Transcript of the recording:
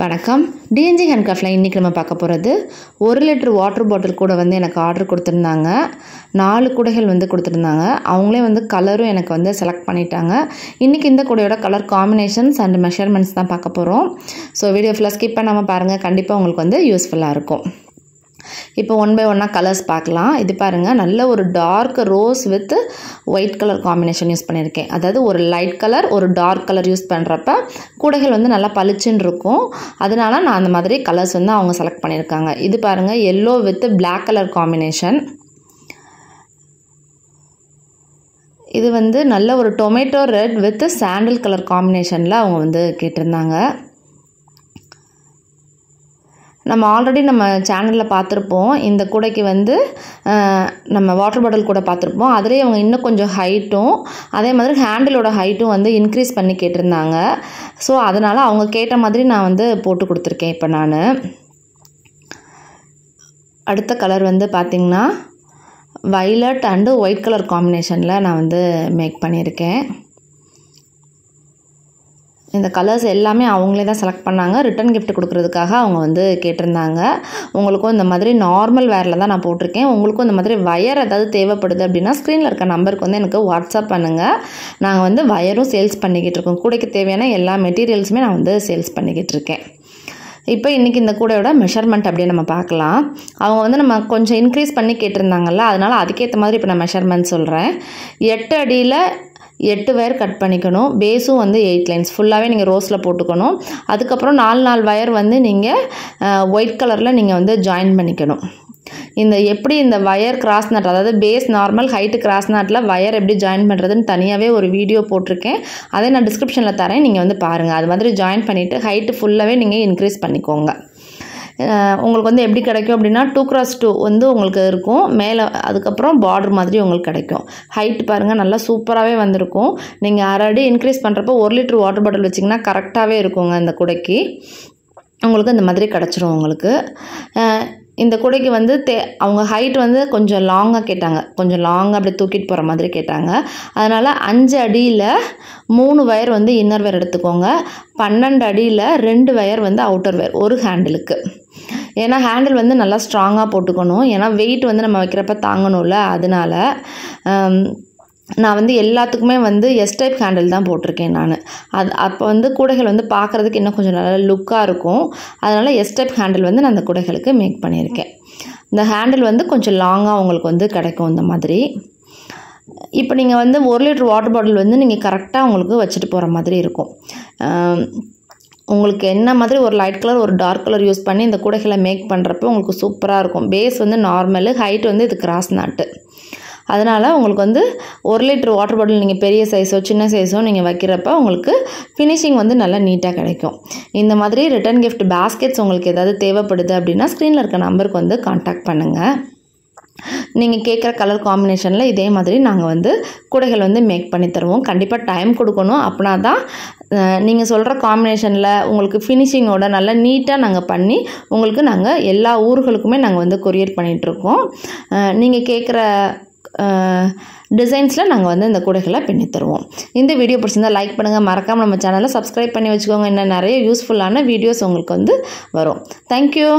வணக்கம். டிஎன்ஜி ஹேண்ட்கிராஃப்டில் இன்றைக்கி நம்ம பார்க்க போகிறது 1 லிட்டர் வாட்டர் பாட்டில் கூட எனக்கு ஆர்டர் கொடுத்துருந்தாங்க. 4 கூடைகள் கொடுத்துருந்தாங்க. அவங்களே கலரும் எனக்கு செலக்ட் பண்ணிட்டாங்க. இன்றைக்கி இந்த கூடையோட கலர் காம்பினேஷன்ஸ் அண்ட் மெஷர்மெண்ட்ஸ் தான் பார்க்க போகிறோம். ஸோ வீடியோ ஃபுல்லாக ஸ்கிப் பண்ணாமல் பாருங்கள். கண்டிப்பாக உங்களுக்கு யூஸ்ஃபுல்லாக இருக்கும். இப்போ ஒன் பை ஒன்னாக கலர்ஸ் பார்க்கலாம். இது பாருங்கள், நல்ல ஒரு dark rose with white colour combination use பண்ணியிருக்கேன். அதாவது ஒரு லைட் கலர் ஒரு டார்க் கலர் யூஸ் பண்ணுறப்ப கூடைகள் நல்லா பளிச்சுன்னு இருக்கும். அதனால நான் அந்த மாதிரி கலர்ஸ் அவங்க செலக்ட் பண்ணியிருக்காங்க. இது பாருங்கள், yellow with black colour combination. இது நல்ல ஒரு tomato red with sandal colour காம்பினேஷனில் அவங்க கேட்டிருந்தாங்க. நம்ம ஆல்ரெடி நம்ம சேனலில் பார்த்துருப்போம். இந்த கூடைக்கு நம்ம வாட்டர் பாட்டில் கூட பார்த்துருப்போம். அதிலே அவங்க இன்னும் கொஞ்சம் ஹைட்டும் அதே மாதிரி ஹேண்டிலோட ஹைட்டும் இன்க்ரீஸ் பண்ணி கேட்டிருந்தாங்க. ஸோ அதனால் அவங்க கேட்ட மாதிரி நான் போட்டு கொடுத்துருக்கேன். இப்போ நான் அடுத்த கலர் பார்த்திங்கன்னா வைலட் அண்டு ஒயிட் கலர் காம்பினேஷனில் நான் மேக் பண்ணியிருக்கேன். இந்த கலர்ஸ் எல்லாமே அவங்களே தான் செலக்ட் பண்ணாங்க. ரிட்டன் கிஃப்ட் கொடுக்குறதுக்காக அவங்க கேட்டிருந்தாங்க. உங்களுக்கும் இந்த மாதிரி நார்மல் வேரில் தான் நான் போட்டிருக்கேன். உங்களுக்கும் இந்த மாதிரி வயர் ஏதாவது தேவைப்படுது அப்படின்னா ஸ்க்ரீனில் இருக்க நம்பருக்கு எனக்கு வாட்ஸ்அப் பண்ணுங்கள். நாங்கள் வயரும் சேல்ஸ் பண்ணிக்கிட்டு இருக்கோம். கூடைக்கு தேவையான எல்லா மெட்டீரியல்ஸுமே நான் சேல்ஸ் பண்ணிக்கிட்டு இருக்கேன். இப்போ இன்றைக்கி இந்த கூடையோட மெஷர்மெண்ட் அப்படியே நம்ம பார்க்கலாம். அவங்க நம்ம கொஞ்சம் இன்க்ரீஸ் பண்ணி கேட்டிருந்தாங்கல்ல, அதனால் அதுக்கேற்ற மாதிரி இப்போ நான் மெஷர்மெண்ட் சொல்கிறேன். 8 அடியில் 8 வயர் கட் பண்ணிக்கணும். பேஸும் 8 லைன்ஸ் ஃபுல்லாகவே நீங்கள் ரோஸில் போட்டுக்கணும். அதுக்கப்புறம் 4 வயர் நீங்கள் ஒயிட் கலரில் நீங்கள் ஜாயின் பண்ணிக்கணும். எப்படி இந்த வயர் கிராஸ் நாட், அதாவது பேஸ் நார்மல் ஹைட்டு கிராஸ் நாட்டில் வயர் எப்படி ஜாயின் பண்ணுறதுன்னு தனியாகவே ஒரு வீடியோ போட்டிருக்கேன். அதை நான் டிஸ்கிரிப்ஷனில் தரேன், நீங்கள் பாருங்கள். அது மாதிரி ஜாயின் பண்ணிவிட்டு ஹைட்டு ஃபுல்லாகவே நீங்கள் இன்க்ரீஸ் பண்ணிக்கோங்க. உங்களுக்கு எப்படி கிடைக்கும் அப்படின்னா 2x2 உங்களுக்கு இருக்கும் மேலே. அதுக்கப்புறம் பார்டர் மாதிரி உங்களுக்கு கிடைக்கும். ஹைட் பாருங்கள், நல்லா சூப்பராகவே வந்திருக்கும். நீங்கள் 1/2 அடி இன்க்ரீஸ் பண்ணுறப்போ 1 லிட்டர் வாட்டர் பாட்டில் வச்சிங்கன்னா கரெக்டாகவே இருக்குங்க. இந்த கூடைக்கு உங்களுக்கு இந்த மாதிரி கிடச்சிரும். உங்களுக்கு இந்த கூடைக்கு அவங்க ஹைட் கொஞ்சம் லாங்காக கேட்டாங்க. கொஞ்சம் லாங்காக அப்படி தூக்கிட்டு போகிற மாதிரி கேட்டாங்க. அதனால் 5 அடியில் 3 வயர் இன்னர் வயர் எடுத்துக்கோங்க. 12 அடியில் 2 வயர் அவுட்டர் வயர் ஒரு ஹேண்டிலுக்கு. ஏன்னா ஹேண்டில் நல்லா ஸ்ட்ராங்காக போட்டுக்கணும். ஏன்னா வெயிட் நம்ம வைக்கிறப்ப தாங்கணும்ல. அதனால் நான் எல்லாத்துக்குமே எஸ் டைப் ஹேண்டில் தான் போட்டிருக்கேன் நான். அப்போ கூடைகள் பார்க்குறதுக்கு இன்னும் கொஞ்சம் நல்லா லுக்காக இருக்கும். அதனால் எஸ் டைப் ஹேண்டில் நான் அந்த கூடைகளுக்கு மேக் பண்ணியிருக்கேன். இந்த ஹேண்டில் கொஞ்சம் லாங்காக உங்களுக்கு கிடைக்கும் இந்த மாதிரி. இப்போ நீங்கள் 1 லிட்டர் வாட்டர் பாட்டில் நீங்கள் கரெக்டாக உங்களுக்கு வச்சுட்டு போகிற மாதிரி இருக்கும். உங்களுக்கு என்ன மாதிரி ஒரு லைட் கலர் ஒரு டார்க் கலர் யூஸ் பண்ணி இந்த கூடைகளை மேக் பண்ணுறப்போ உங்களுக்கு சூப்பராக இருக்கும். பேஸ் நார்மலு, ஹைட் இது கிராஸ் நாட்டு. அதனால் உங்களுக்கு 1 லிட்டர் வாட்டர் பாட்டில் நீங்கள் பெரிய சைஸோ சின்ன சைஸோ நீங்கள் வைக்கிறப்ப உங்களுக்கு ஃபினிஷிங் நல்லா நீட்டாக கிடைக்கும். இந்த மாதிரி ரிட்டன் கிஃப்ட் பேஸ்கெட்ஸ் உங்களுக்கு ஏதாவது தேவைப்படுது அப்படின்னா ஸ்க்ரீனில் இருக்க நம்பருக்கு கான்டாக்ட் பண்ணுங்கள். நீங்கள் கேட்குற கலர் காம்பினேஷனில் இதே மாதிரி நாங்கள் கூடைகள் மேக் பண்ணி தருவோம். கண்டிப்பாக டைம் கொடுக்கணும். அப்படின்னா தான் நீங்கள் சொல்கிற காம்பினேஷனில் உங்களுக்கு ஃபினிஷிங்கோட நல்லா நீட்டாக நாங்கள் பண்ணி உங்களுக்கு நாங்கள் எல்லா ஊர்களுக்குமே நாங்கள் கொரியர் பண்ணிகிட்ருக்கோம். நீங்கள் கேட்குற டிசைன்ஸில் நாங்கள் இந்த கூடைகளை பின்னி தருவோம். இந்த வீடியோ பிடிச்சிருந்தால் லைக் பண்ணுங்கள். மறக்காமல் நம்ம சேனலை சப்ஸ்கிரைப் பண்ணி வச்சுக்கோங்க. இன்னும் நிறைய யூஸ்ஃபுல்லான வீடியோஸ் உங்களுக்கு வரும். தேங்க்யூ.